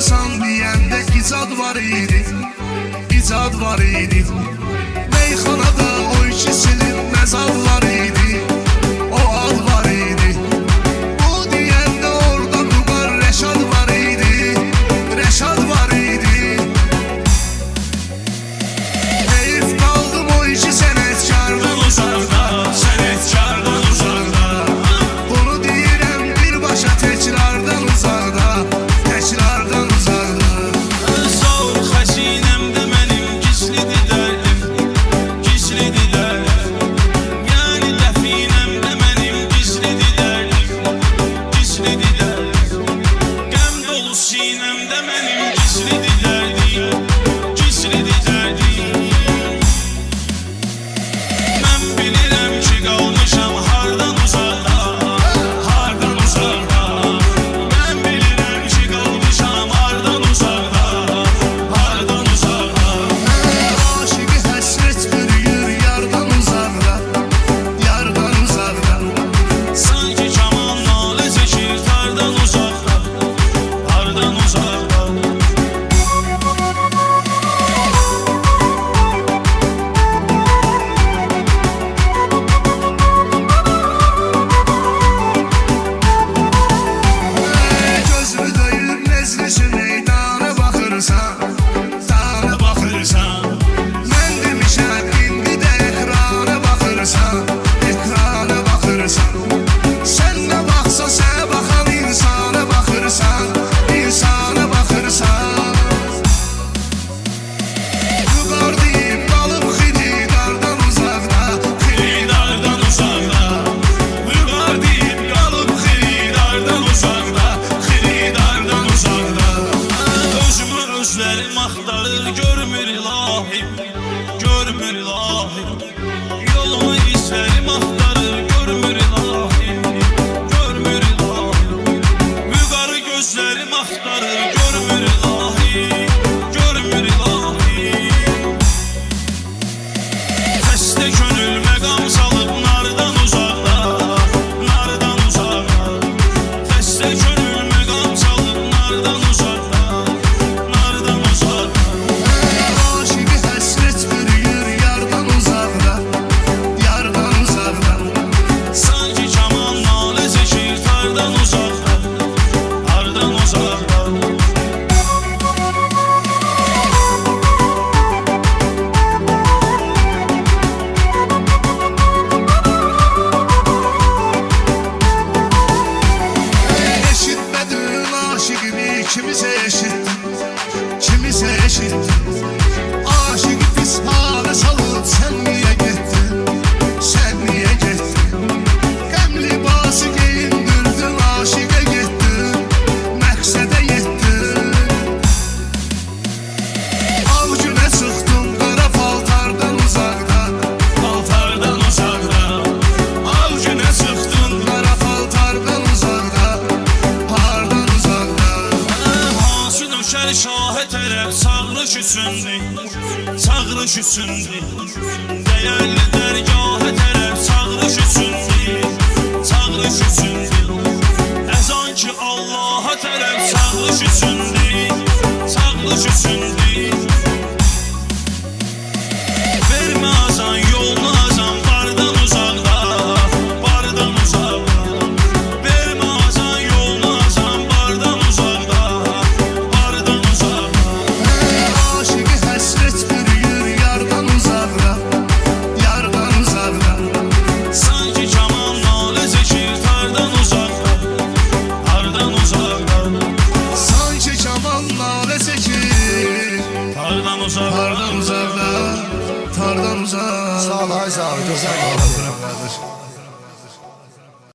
yazarsan deyəndə icad var idi, icad var idi. Meyxanada o ikisinin məzarlar idi, o ad var idi. Bu deyəndə orada Vüqar Rəşad var idi, Rəşad var idi. Heyif qaldım o iki sənətkardan uzaqda, sənətkardan uzaqda. Bunu deyirəm birbaşa təkrardan uzaqda, təkrardan uzaqda. Zor xəzinəmdə mənim gizlidir dərdim, gizlidir dərdim. Yəni dəfinəmdə mənim gizlidir dərdim, gizlidir dərdim. Qəm dolu sinəmdə mənim gizlidir dərdim, gizlidir dərdim. Mən bilirəm ki qalmışam hardan uzaqda, hardan uzaqda. Mən bilirəm ki qalmışam hardan uzaqda, hardan uzaqda. Aşıqı həsrət bürüyür yardan uzaqda, yardan uzaqda. Sanki kaman nalə çəkir tardan uzaqda, hardan uzaqda. Gözümü döyüb məclisin meydana baxırsan, dağına baxırsan. Mən demişəm indi də ekrana baxırsan, ekrana baxırsan. Sən nə baxsa sənə baxan insana baxırsan, insana baxırsan. Vüqar deyib qalıb xiridardan uzaqda, Xiridardan uzaqda. Vüqar deyib qalıb xiridardan uzaqda, xiridardan uzaqda. Özümü özlərim axtarır, görmür ilahim, görmür ilahim. Yolumu izlərim axtarır, görmür ilahim, görmür ilahim. Vüqarı gözlərim axtarır, görmür ilahim, görmür ilahim. Xəstə könül məqam salıb nardan uzaqda, nardan uzaqda. Xəstə könül məqam salıb nardan uzaqda, nardan uzaqda. aşıqı həsrət bürüyür yardan uzaqda, yardan uzaqda. Sanki kaman nalə çəkir tardan uzaqda, hardan uzaqda. Eşitmədin aşıqını kimisə eşitdin, kimisə eşitdin. Aşıqı pis halə salıb sən niyə getdin, sən niyə getdin. Qəm libası geyindirdin, aşıqa getdin, məqsədə yetdin. Av günə çıxdın qara paltardan uzaqda, Paltardan uzaqda. Av günə çıxdın, qara paltardan uzaqda, hardan uzaqda. hansı nökər şahə tərəf çağırış üçündür, çağırış üçündür. Dəyərli dərgahə tərəf çağırış üçündür, çağırış üçündür. Əzan ki Allaha tərəf çağırış üçündür, çağırış üçündür. Vermə azan, yolunu azan, bardan uzaqda, bardan uzaqda. Vermə azan, yolunu azan, bardan uzaqda, bardan uzaqda. Aşıqı həsrət bürüyür yardan uzaqda, yardan uzaqda. Sanki kaman nalə çəkir tardan uzaqda, hardan uzaqda. Sanki kaman nalə çəkir, Tardan uzaqda. hardan uzaqda, tardan uzaqda. Sağ ol, ay sağ ol, gözəl.